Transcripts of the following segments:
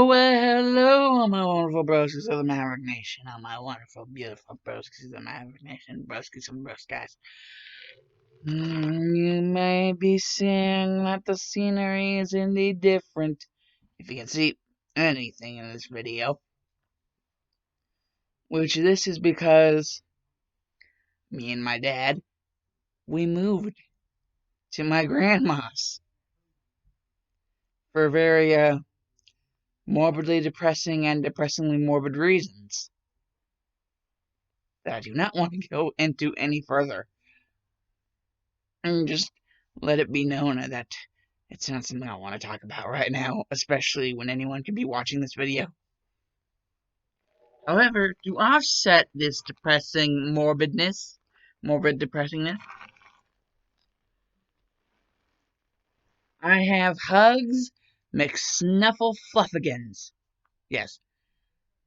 Hello, all my wonderful broskies of the Maverick Nation, all my wonderful, beautiful broskies of the Maverick Nation, broskies and broskies. You may be seeing that the scenery is indeed different, if you can see anything in this video. Which this is because me and my dad, we moved to my grandma's for very, morbidly depressing and depressingly morbid reasons that I do not want to go into any further. And just let it be known that it's not something I want to talk about right now, especially when anyone could be watching this video. However, to offset this morbid depressingness, I have Hugs McSnufflefluffigans. Yes,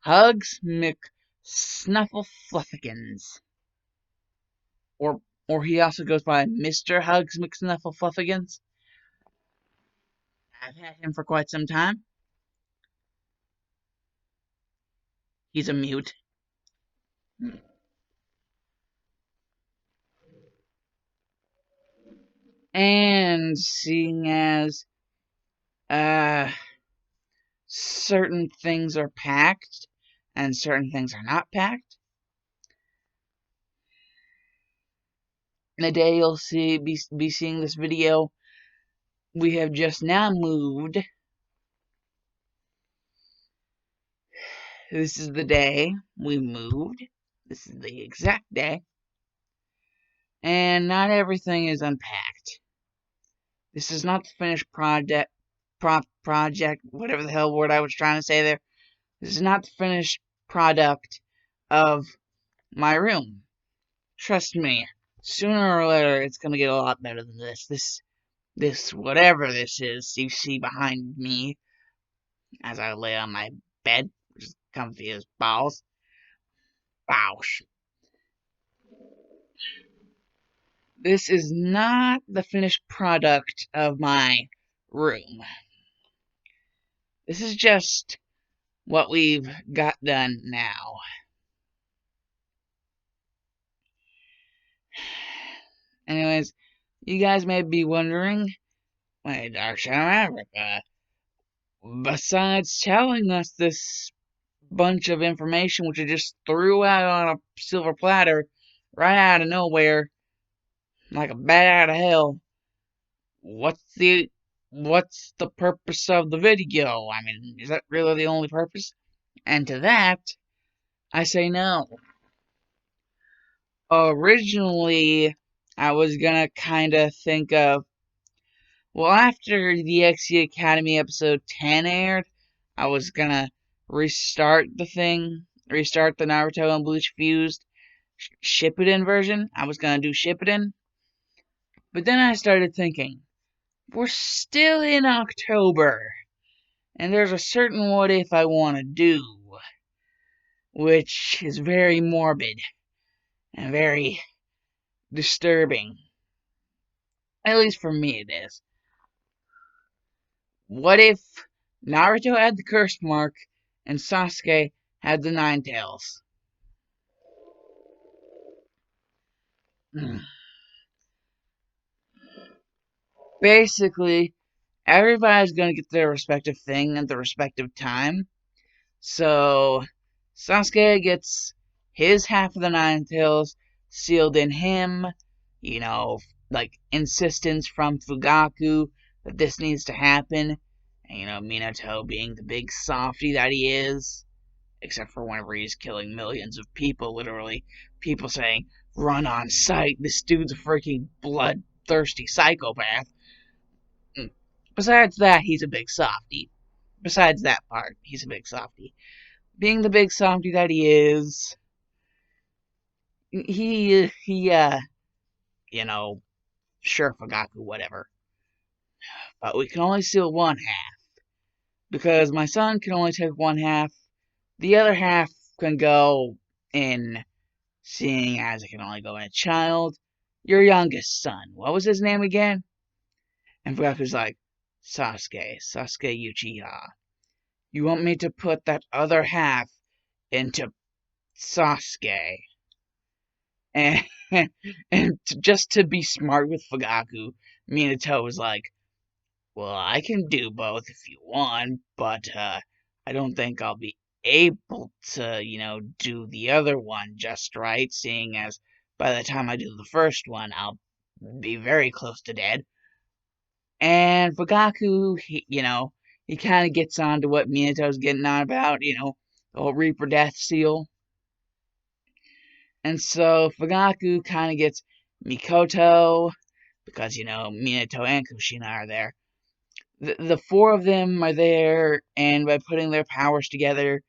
Hugs McSnufflefluffigans. Or he also goes by Mr. Hugs McSnufflefluffigans. I've had him for quite some time. He's a mute. And seeing as certain things are packed and certain things are not packed, the day you'll be seeing this video, we have just now moved. This is the day we moved. This is the exact day. And not everything is unpacked. This is not the finished project, whatever the hell word I was trying to say there. This is not the finished product of my room. Trust me, sooner or later it's gonna get a lot better than this. This whatever this is you see behind me as I lay on my bed, which is comfy as balls. Bouch. This is not the finished product of my room. This is just what we've got done now. Anyways, you guys may be wondering, wait, Dark Shadow Maverick, besides telling us this bunch of information which you just threw out on a silver platter right out of nowhere, like a bat out of hell, what's the purpose of the video? I mean, is that really the only purpose? And to that, I say no. Originally, I was gonna kinda think of, well, after the XE Academy episode 10 aired, I was gonna restart the Naruto and Bleach Fused Shippuden version. I was gonna do Shippuden. But then I started thinking, we're still in October, and there's a certain what if I want to do, which is very morbid and very disturbing. At least for me it is. What if Naruto had the curse mark and Sasuke had the Nine Tails? Basically, everybody's gonna get their respective thing at the respective time. So, Sasuke gets his half of the Nine Tails sealed in him, like insistence from Fugaku that this needs to happen, and Minato being the big softy that he is, except for whenever he's killing millions of people, literally, people saying, run on sight, this dude's a freaking bloodthirsty psychopath. Besides that, he's a big softy. Besides that part, he's a big softy. Being the big softy that he is, sure, Fugaku, whatever. But we can only seal one half. Because my son can only take one half. The other half can go in, seeing as it can only go in a child, your youngest son. What was his name again? And Fugaku's like, Sasuke Uchiha. you want me to put that other half into Sasuke. And, just to be smart with Fugaku, Minato was like, well, I can do both if you want, but I don't think I'll be able to, do the other one just right, seeing as by the time I do the first one, I'll be very close to dead. And Fugaku, he kind of gets on to what Minato's getting on about, the whole Reaper Death Seal. And so Fugaku kind of gets Mikoto, because, Minato and Kushina are there. The four of them are there, and by putting their powers together,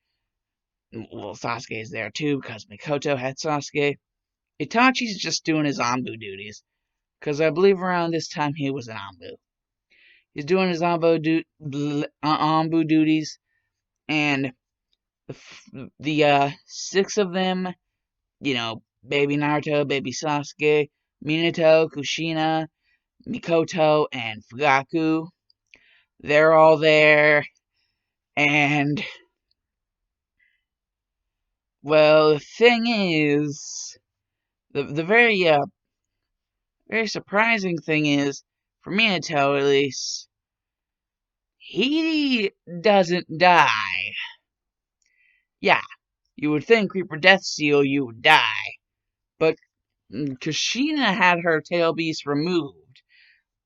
well, Sasuke is there too, because Mikoto had Sasuke. Itachi's just doing his Anbu duties, because I believe around this time he was an Anbu. He's doing his Anbu duties, and the six of them, baby Naruto, baby Sasuke, Minato, Kushina, Mikoto, and Fugaku, they're all there, and, well, the thing is, the very surprising thing is, for Minato at least, he doesn't die. Yeah, you would think Reaper Death Seal, you would die, but Kushina had her tail beast removed.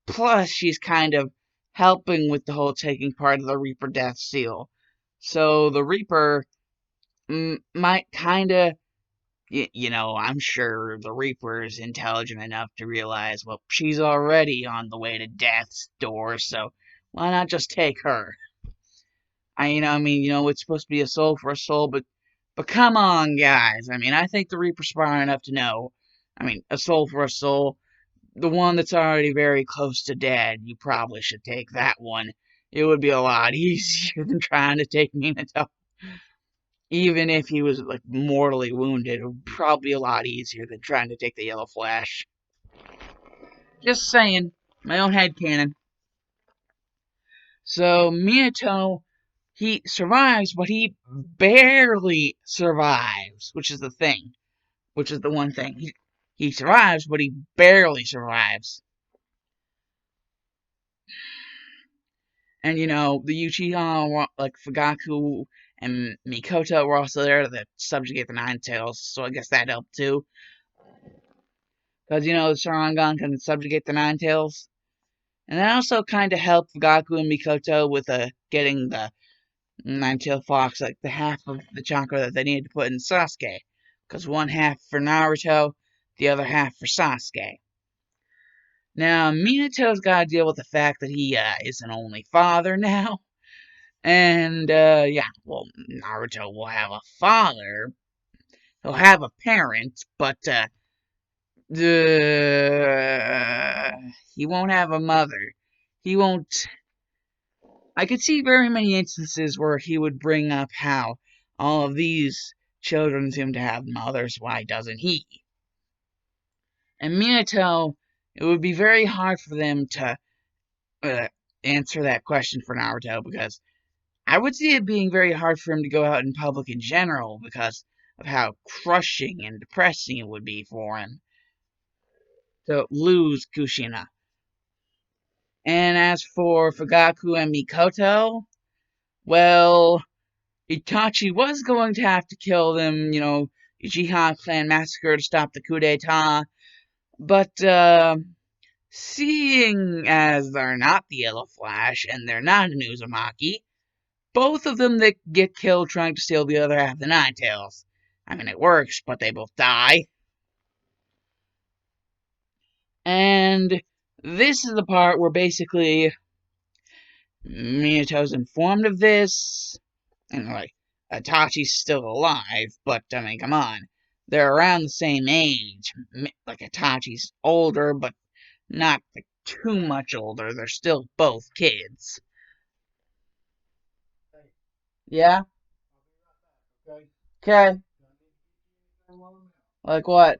Plus, she's kind of helping with the whole taking part of the Reaper Death Seal. So the Reaper might kind of, I'm sure the Reaper is intelligent enough to realize, well, she's already on the way to death's door, so why not just take her? It's supposed to be a soul for a soul, but come on, guys. I think the Reaper's smart enough to know. A soul for a soul. The one that's already very close to dead, you probably should take that one. It would be a lot easier than trying to take Minato. Even if he was like mortally wounded, it would probably be a lot easier than trying to take the Yellow Flash. Just saying, my own head canon. So Minato, he survives, but he barely survives, which is the thing. Which is the one thing. He survives, but he barely survives. And the Uchiha, like Fugaku and Mikoto, were also there to subjugate the Nine Tails, so I guess that helped too. Because, the Sharingan can subjugate the Nine Tails. And that also kind of helped Fugaku and Mikoto with getting the Nine-Tailed Fox, like the half of the chakra that they needed to put in Sasuke. Because one half for Naruto, the other half for Sasuke. Now, Minato's got to deal with the fact that he is an only father now. And, yeah, well, Naruto will have a father. He'll have a parent, but, he won't have a mother. He won't. I could see very many instances where he would bring up how all of these children seem to have mothers. Why doesn't he? And Minato, it would be very hard for them to uh, answer that question for Naruto, because I would see it being very hard for him to go out in public in general because of how crushing and depressing it would be for him to lose Kushina. And as for Fugaku and Mikoto, well, Itachi was going to have to kill them, Uchiha clan massacre to stop the coup d'etat, but, seeing as they're not the Yellow Flash and they're not an Uzumaki, both of them that get killed trying to steal the other half of the Nine Tails. It works, but they both die. And this is the part where basically Minato's informed of this, and like, Itachi's still alive, but come on. They're around the same age. Like, Itachi's older, but not like too much older. They're still both kids. Yeah? Okay. Like what?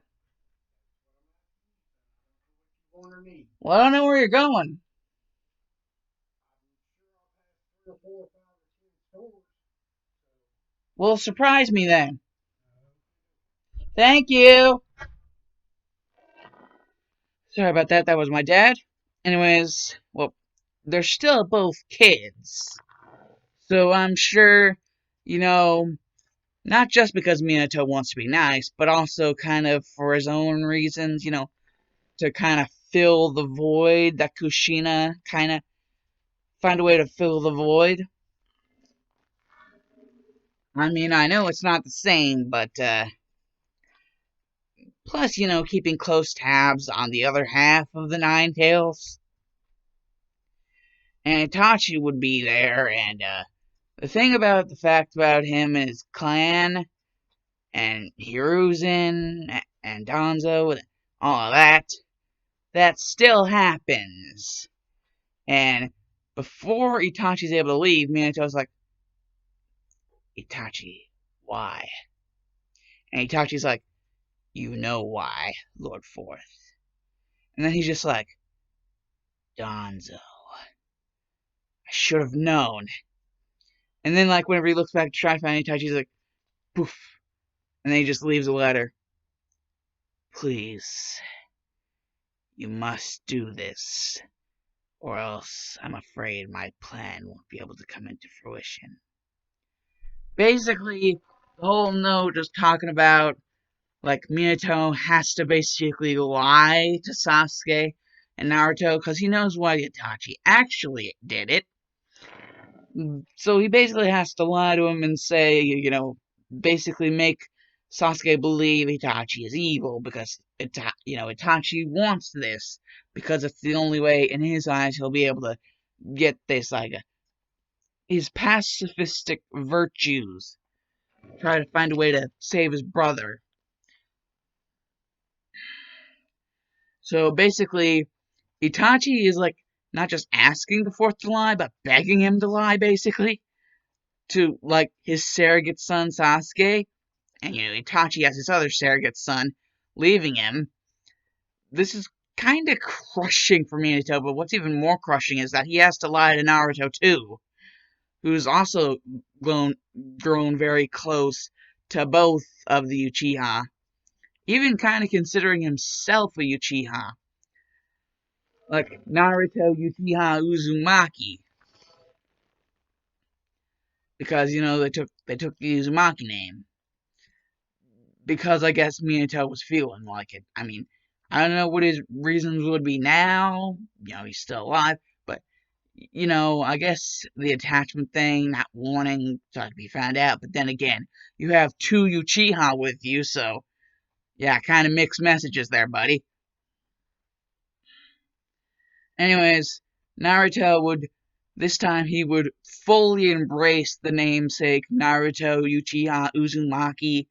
Well, I don't know where you're going. Well, surprise me then. Thank you! Sorry about that, that was my dad. Anyways, well, they're still both kids. So I'm sure, you know, not just because Minato wants to be nice, but also kind of for his own reasons, to kind of fill the void that Kushina kind of find a way to fill the void. I mean, I know it's not the same, but plus, keeping close tabs on the other half of the Nine Tails. And Itachi would be there, and the thing about the fact about him and his clan, and Hiruzen, and Danzo, and all of that, that still happens. And before Itachi's able to leave, Minato's like, Itachi, why? And Itachi's like, you know why, Lord Fourth. And then he's just like, Danzo, I should have known. And then, like, whenever he looks back to try to find Itachi, he's like, poof. And then he just leaves a letter. Please, you must do this, or else I'm afraid my plan won't be able to come into fruition. Basically, the whole note is talking about, like, Minato has to basically lie to Sasuke and Naruto because he knows why Itachi actually did it. So he basically has to lie to him and say, basically make Sasuke believe Itachi is evil because Itachi wants this because it's the only way in his eyes he'll be able to get this, like, his pacifistic virtues, try to find a way to save his brother. So basically, Itachi is, like, not just asking the fourth to lie, but begging him to lie, basically, to, like, his surrogate son Sasuke. And, Itachi has his other surrogate son leaving him. This is kind of crushing for Minato, but what's even more crushing is that he has to lie to Naruto too, who's also grown very close to both of the Uchiha, even kind of considering himself a Uchiha, like Naruto Uchiha Uzumaki, because they took the Uzumaki name because I guess Minato was feeling like it. I mean, I don't know what his reasons would be now. He's still alive, but I guess the attachment thing, not wanting to be found out. But then again, you have two Uchiha with you, so yeah, kind of mixed messages there, buddy. Anyways, Naruto would, this time he would fully embrace the namesake Naruto Uchiha Uzumaki,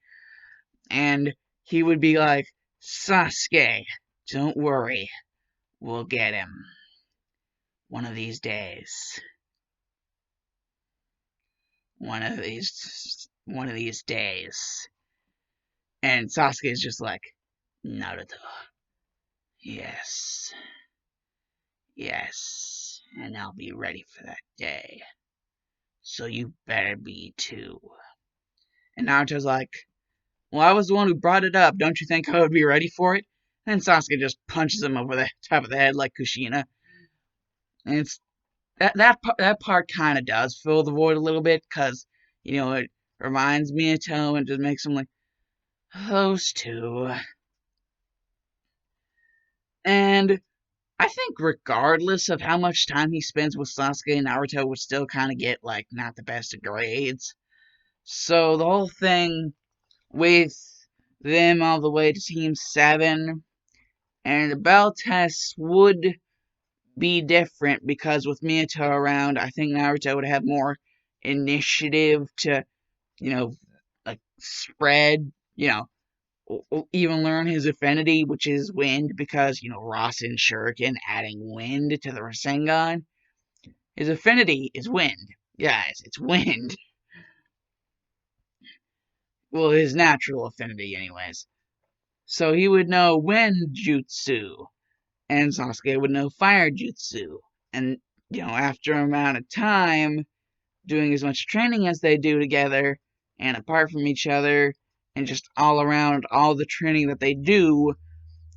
and he would be like, Sasuke, don't worry, we'll get him. One of these days. One of these days. And Sasuke is just like, Naruto. Yes. Yes. And I'll be ready for that day. So you better be too. And Naruto's like, well, I was the one who brought it up. Don't you think I would be ready for it? And Sasuke just punches him over the top of the head like Kushina. And it's that part kind of does fill the void a little bit because it reminds me of Minato and just makes him like those two. And I think regardless of how much time he spends with Sasuke, Naruto would still kind of get like not the best of grades. So the whole thing with them all the way to Team 7 and the bell tests would be different because with Minato around, I think Naruto would have more initiative to, you know, like spread, even learn his affinity, which is wind, because, Rasen Shuriken adding wind to the Rasengan. His affinity is wind. Guys, it's wind. Well, his natural affinity, anyways. So he would know wind jutsu, and Sasuke would know fire jutsu. And, after an amount of time, doing as much training as they do together, and apart from each other, and just all around all the training that they do,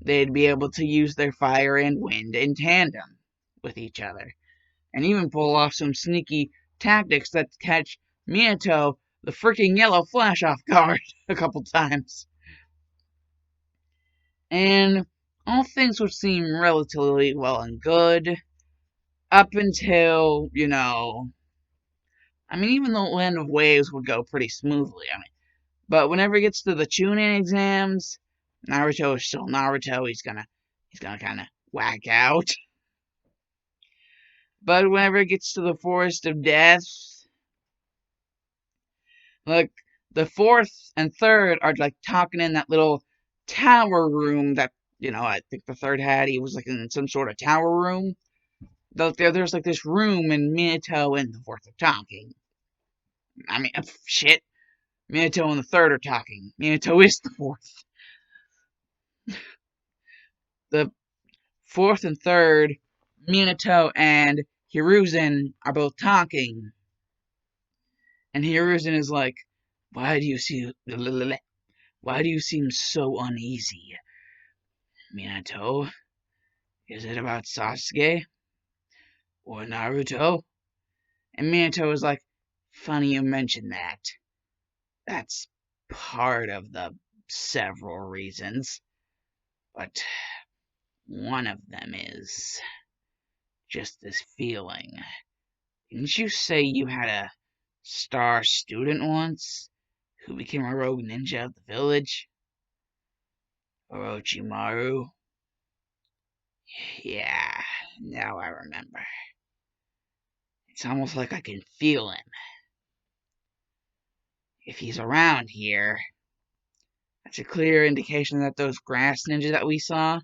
they'd be able to use their fire and wind in tandem with each other, and even pull off some sneaky tactics that catch Minato, the freaking yellow flash, off guard a couple times. And all things would seem relatively well and good up until, even the Land of Waves would go pretty smoothly. But whenever it gets to the Chunin exams, Naruto is still Naruto. He's gonna kind of whack out. But whenever it gets to the Forest of Death, like the fourth and third are like talking in that little tower room that I think the third had. He was like in some sort of tower room. There's like this room, and Minato and the fourth are talking. Shit. Minato and the third are talking. Minato is the fourth. The fourth and third, Minato and Hiruzen are both talking. And Hiruzen is like, why do you seem so uneasy, Minato? Is it about Sasuke? Or Naruto? And Minato is like, funny you mention that. That's part of the several reasons. But one of them is just this feeling. Didn't you say you had a star student once who became a rogue ninja of the village? Orochimaru? Yeah, now I remember. It's almost like I can feel him. If he's around here, that's a clear indication that those grass ninjas that we saw,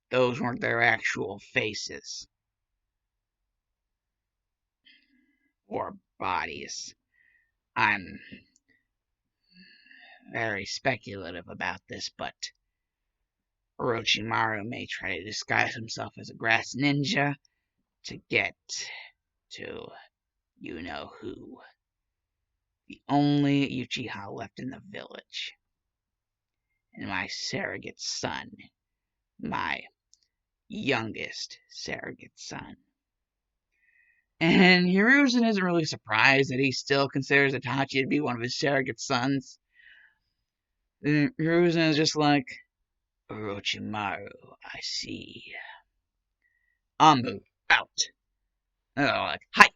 those weren't their actual faces. Or bodies. I'm very speculative about this, but Orochimaru may try to disguise himself as a grass ninja to get to you-know-who. The only Uchiha left in the village. And my surrogate son. My youngest surrogate son. And Hiruzen isn't really surprised that he still considers Itachi to be one of his surrogate sons. Hiruzen is just like, Orochimaru, I see. Anbu, out. And they're like, hi!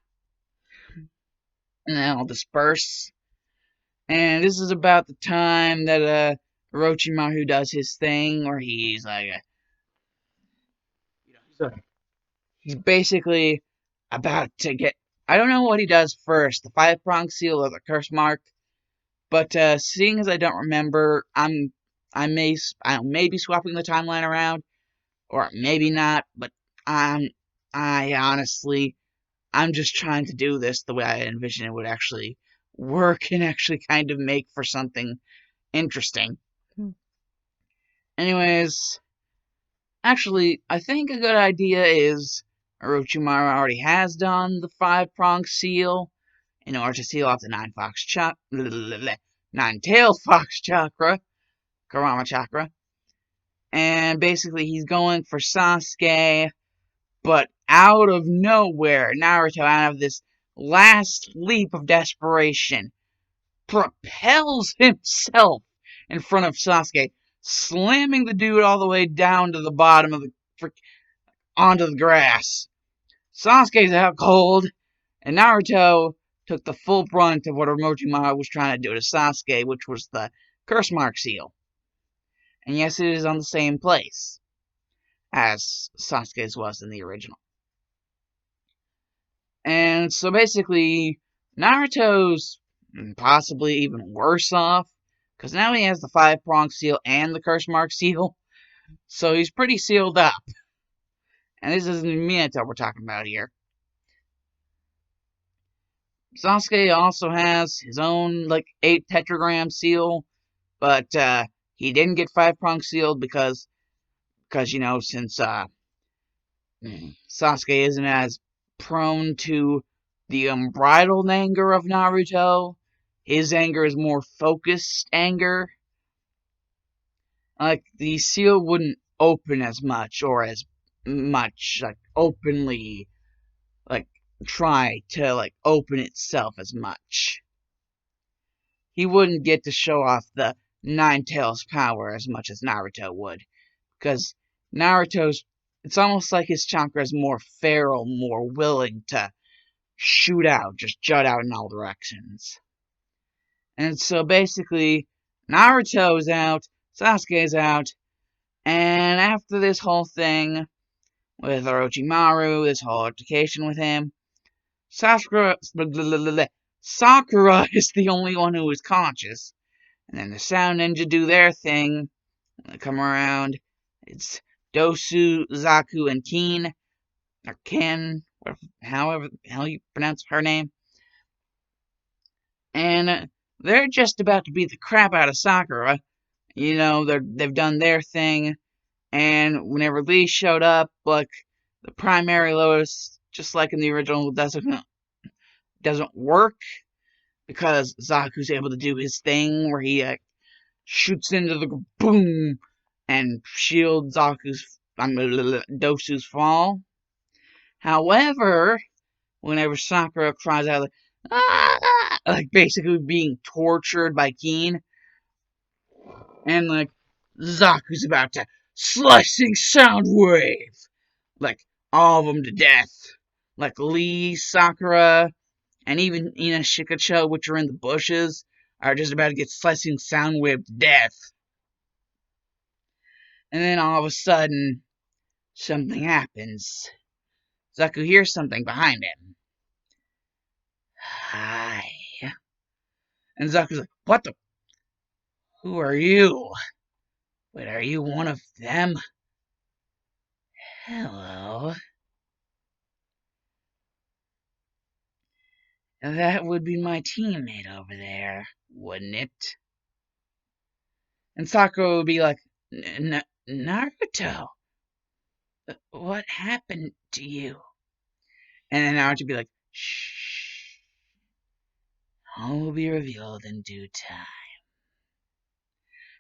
And they all disperse. And this is about the time that Orochimaru does his thing, where he's like, he's basically about to get. I don't know what he does first, the 5-pronged seal or the curse mark. But seeing as I don't remember, I may be swapping the timeline around, or maybe not. But I honestly, I'm just trying to do this the way I envision it would actually work and actually kind of make for something interesting. Anyways, actually, I think a good idea is Orochimaru already has done the 5-pronged seal in order to seal off the nine-tailed fox chakra, Kurama chakra. And basically, he's going for Sasuke, but out of nowhere, Naruto, out of this last leap of desperation, propels himself in front of Sasuke, slamming the dude all the way down to the bottom of onto the grass. Sasuke's out cold, and Naruto took the full brunt of what Orochimaru was trying to do to Sasuke, which was the curse mark seal. And yes, it is on the same place as Sasuke's was in the original. And so basically, Naruto's possibly even worse off, because now he has the 5-pronged seal and the curse mark seal, so he's pretty sealed up. And this isn't Minato we're talking about here. Sasuke also has his own, 8 tetragram seal, but he didn't get 5-pronged sealed because since Sasuke isn't as prone to the unbridled anger of Naruto. His anger is more focused anger. Like, the seal wouldn't open as much, or as much, like, openly, like, try to, like, open itself as much. He wouldn't get to show off the Nine Tails power as much as Naruto would. Because Naruto's, it's almost like his chakra is more feral, more willing to shoot out, just jut out in all directions. And so basically, Naruto's out, Sasuke's out, and after this whole thing with Orochimaru, this whole altercation with him, Sakura is the only one who is conscious. And then the Sound Ninja do their thing. When they come around, it's Dosu, Zaku, and Kin, or Ken, however the hell you pronounce her name. And they're just about to beat the crap out of Sakura. You know, they've done their thing. And whenever Lee showed up, like, the primary Lotus, just like in the original, doesn't work. Because Zaku's able to do his thing where he shoots into the boom and shields Dosu's fall. However, whenever Sakura cries out like, ah! Like basically being tortured by Kin, and like Zaku's about to slicing sound wave, like all of them to death, like Lee, Sakura, and even Ina Shikacho, which are in the bushes, are just about to get slicing sound wave to death. And then all of a sudden, something happens. Zaku hears something behind him. Hi. And Zaku's like, what the? Who are you? Wait, are you one of them? Hello. That would be my teammate over there, wouldn't it? And Sakura would be like, Naruto, what happened to you? And then Naruto would be like, shh. All will be revealed in due time.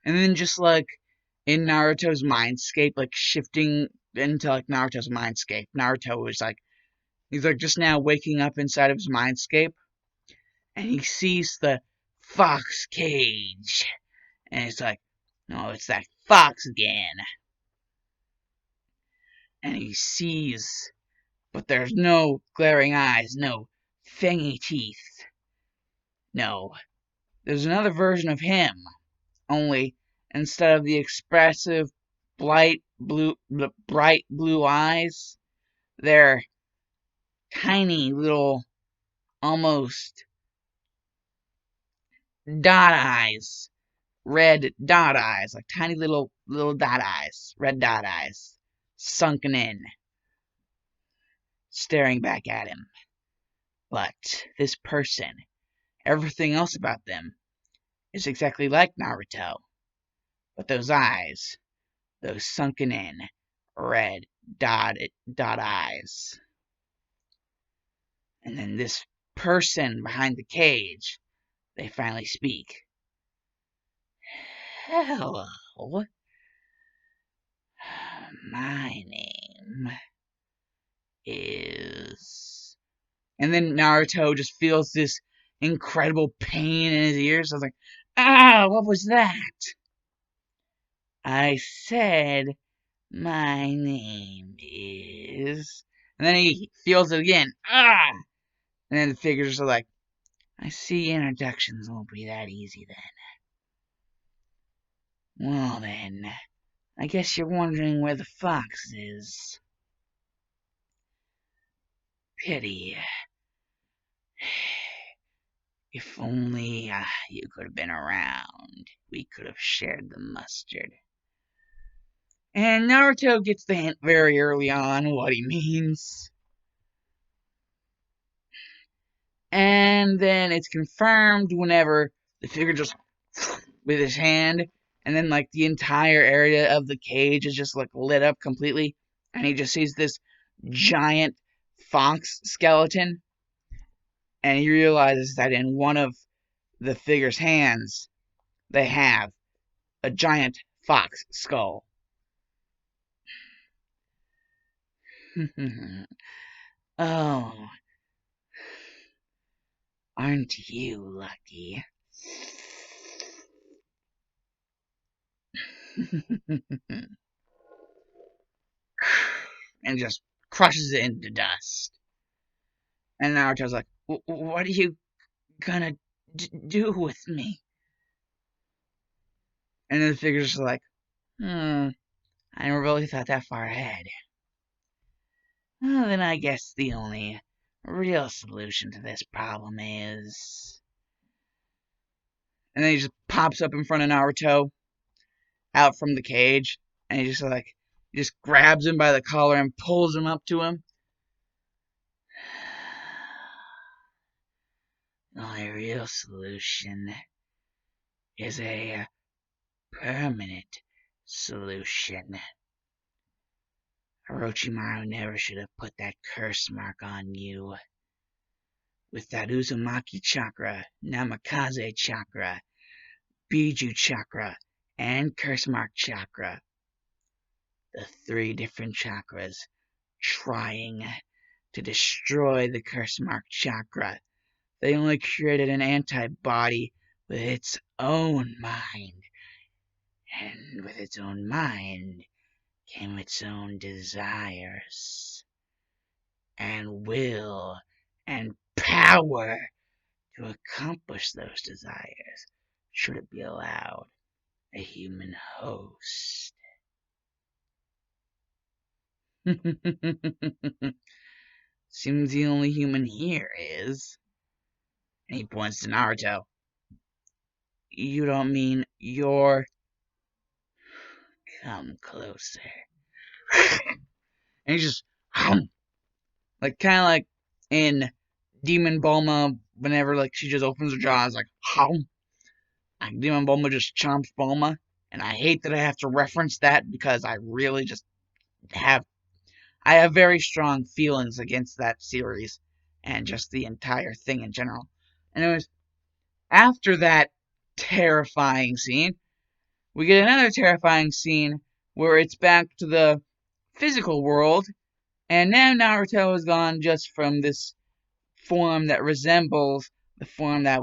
And then just like in Naruto's mindscape, like shifting into like Naruto's mindscape, Naruto was like, he's like just now waking up inside of his mindscape, and he sees the fox cage, and it's like, no, it's that fox again. And he sees, but there's no glaring eyes, no fangy teeth. No, there's another version of him, only instead of the expressive, bright blue eyes, they're tiny little, almost dot eyes, red dot eyes, like tiny little dot eyes, red dot eyes, sunken in, staring back at him. But this person, everything else about them, is exactly like Naruto. But those eyes, those sunken in, red dot eyes. And then this person behind the cage, they finally speak. Hello. My name is... And then Naruto just feels this incredible pain in his ears. I was like, what was that? I said, my name is... And then he feels it again. And then the figures are like, I see introductions won't be that easy then. Well then, I guess you're wondering where the fox is. Pity. If only you could have been around. We could have shared the mustard. And Naruto gets the hint very early on what he means. And then it's confirmed whenever the figure just with his hand, and then like the entire area of the cage is just like lit up completely, and he just sees this giant fox skeleton. and he realizes that in one of the figure's hands, they have a giant fox skull. Oh, aren't you lucky? And just crushes it into dust. And Naruto's like, what are you gonna do with me? And then the figure's just like, I never really thought that far ahead. Well, then I guess the only real solution to this problem is... And then he just pops up in front of Naruto, out from the cage, and he just grabs him by the collar and pulls him up to him. The only real solution is a permanent solution. Orochimaru never should have put that curse mark on you. With that Uzumaki chakra, Namikaze chakra, Biju chakra, and curse mark chakra. The 3 different chakras trying to destroy the curse mark chakra. They only created an antibody with its own mind. And with its own mind came its own desires, and will, and power to accomplish those desires, should it be allowed a human host. Seems the only human here is... And he points to Naruto. You don't mean you're... Come closer. And he's just... Like, kind of like in Demon Bulma, whenever, like, she just opens her jaws, like, Like, Demon Bulma just chomps Bulma. And I hate that I have to reference that, because I really just have... I have very strong feelings against that series, and just the entire thing in general. Anyways, after that terrifying scene, we get another terrifying scene where it's back to the physical world, and now Naruto has gone just from this form that resembles the form that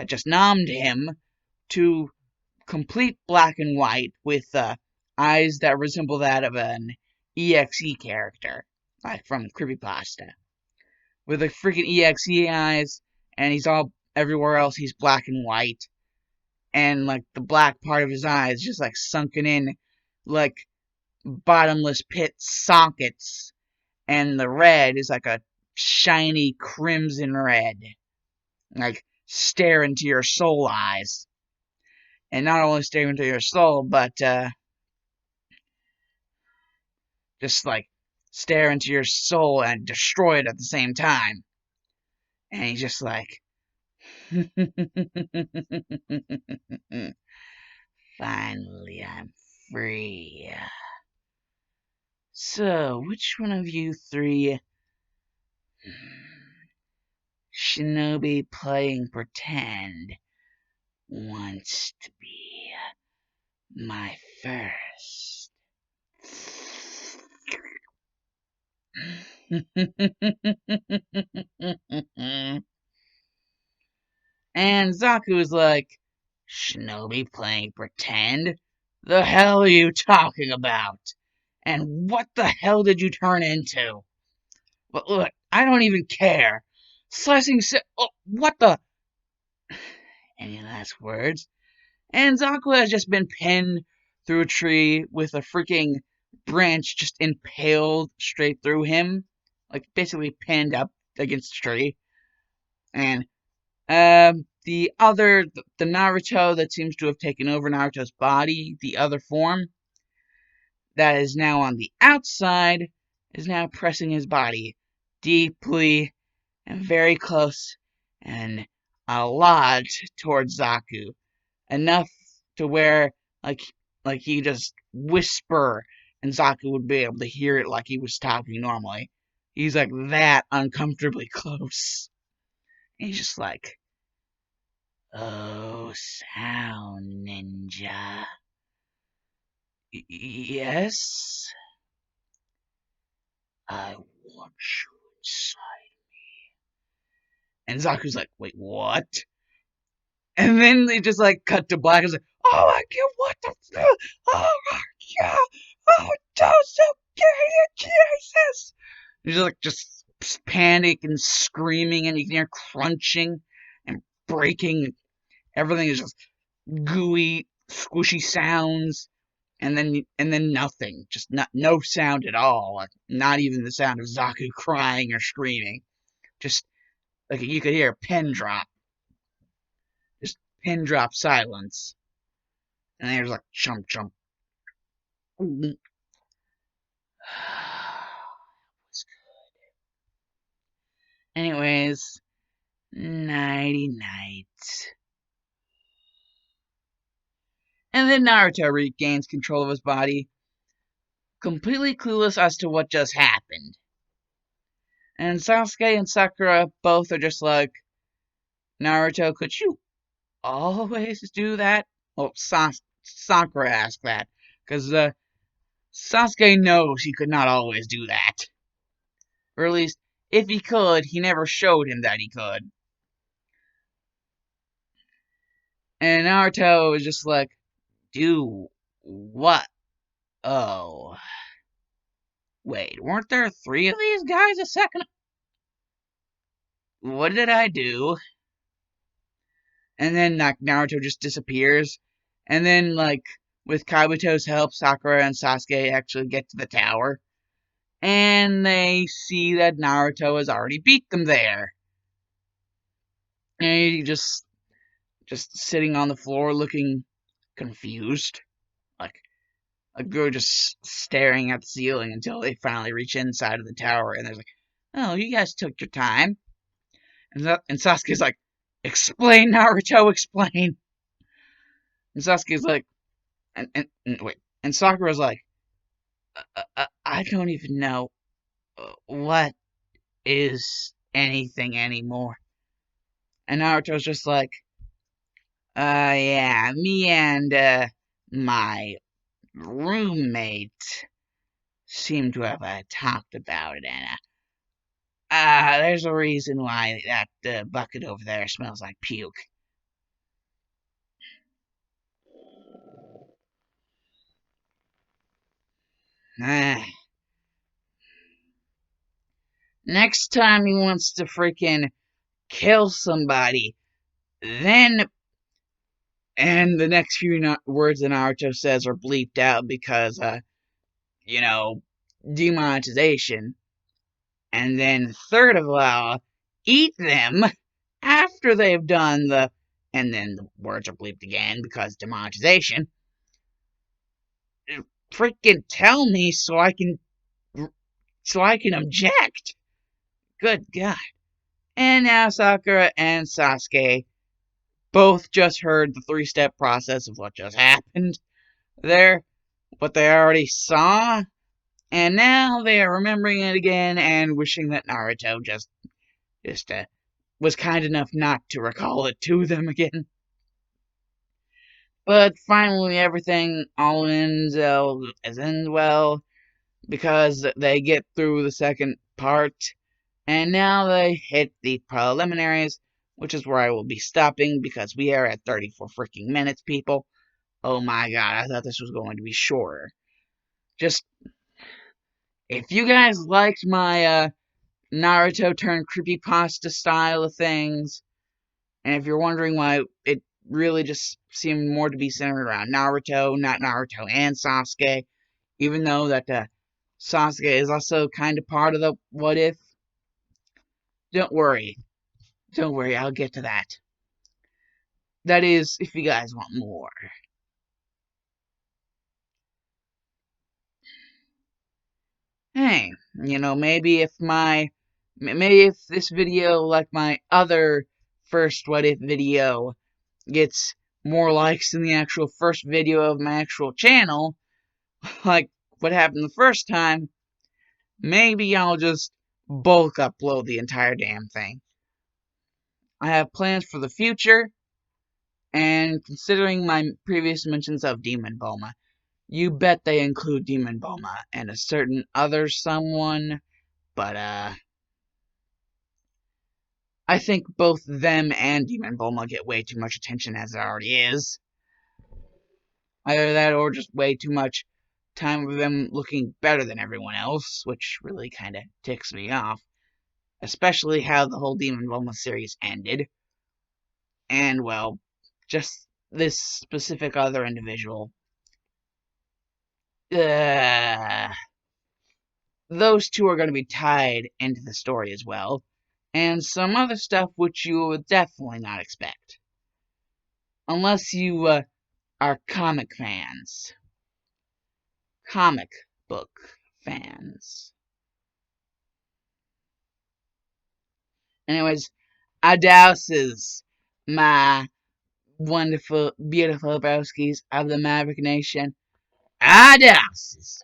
just nommed him, to complete black and white with eyes that resemble that of an EXE character, like from Creepypasta, with the freaking EXE eyes, and he's all everywhere else he's black and white, and like the black part of his eyes just like sunken in like bottomless pit sockets, and the red is like a shiny crimson red, like stare into your soul eyes. And not only stare into your soul, but just like stare into your soul and destroy it at the same time. And he's just like, finally I'm free. So, which one of you 3 shinobi playing pretend wants to be my first? And Zaku is like, shinobi playing pretend? The hell are you talking about? And what the hell did you turn into? But look, I don't even care. Slicing oh, what the... Any last words? And Zaku has just been pinned through a tree with a freaking branch just impaled straight through him. Like, basically pinned up against the tree. And the Naruto that seems to have taken over Naruto's body, the other form, that is now on the outside, is now pressing his body deeply and very close and a lot towards Zaku. Enough to where, like he just whisper and Zaku would be able to hear it like he was talking normally. He's like that uncomfortably close. And he's just like, "Oh, sound ninja. Yes? I want you inside." And Zaku's like, "Wait, what?" And then they just like cut to black. It's like, "Oh my god, what the fuck? Oh my god! Oh, Tosuke, Jesus!" He's like just panic and screaming, and you can hear crunching and breaking. Everything is just gooey, squishy sounds, and then nothing, just no sound at all. Like, not even the sound of Zaku crying or screaming. Just like you could hear a pin drop, just pin drop silence, and there's like chump chump. Anyways, nighty night. And then Naruto regains control of his body, completely clueless as to what just happened. And Sasuke and Sakura both are just like, "Naruto, could you always do that?" Well, Sakura asked that, because Sasuke knows he could not always do that. Or at least, if he could, he never showed him that he could. And Naruto was just like, "Do what? Oh. Wait, weren't there three of these guys a second? What did I do?" And then Naruto just disappears. And then, like, with Kabuto's help, Sakura and Sasuke actually get to the tower. And they see that Naruto has already beat them there. And he just sitting on the floor looking confused. Like a girl just staring at the ceiling until they finally reach inside of the tower. And they're like, "Oh, you guys took your time." And Sasuke's like, "Explain, Naruto, explain." And Sasuke's like, and wait. And Sakura's like, "I don't even know what is anything anymore." And Naruto's just like, Yeah, me and my roommate seem to have talked about it, and there's a reason why that bucket over there smells like puke." Uh, Next time he wants to freaking kill somebody, then. And the next few words that Naruto says are bleeped out because, you know, demonetization. And then, third of all, eat them after they've done the. And then the words are bleeped again because demonetization. Freaking tell me so I can object. Good God. And now Sakura and Sasuke both just heard the three-step process of what just happened there, what they already saw, and now they are remembering it again and wishing that Naruto just was kind enough not to recall it to them again. But finally, everything all ends well because they get through the second part, and now they hit the preliminaries, which is where I will be stopping because we are at 34 freaking minutes, people. Oh my god, I thought this was going to be shorter. Just, if you guys liked my Naruto turned creepypasta style of things, and if you're wondering why it really just seemed more to be centered around Naruto, not Naruto and Sasuke, even though that Sasuke is also kind of part of the what if, don't worry. Don't worry, I'll get to that. That is, if you guys want more. Hey, maybe if this video, like my other first what if video, gets more likes than the actual first video of my actual channel, like what happened the first time, maybe I'll just bulk upload the entire damn thing. I have plans for the future, and considering my previous mentions of Demon Bulma, you bet they include Demon Bulma and a certain other someone, but I think both them and Demon Bulma get way too much attention as it already is. Either that or just way too much time with them looking better than everyone else, which really kind of ticks me off. Especially how the whole Demon Bulma series ended. And, well, just this specific other individual. Those two are going to be tied into the story as well. And some other stuff which you would definitely not expect. Unless you are comic fans. Comic book fans. Anyways, adouses my wonderful, beautiful broskies of the Maverick Nation. Adouses!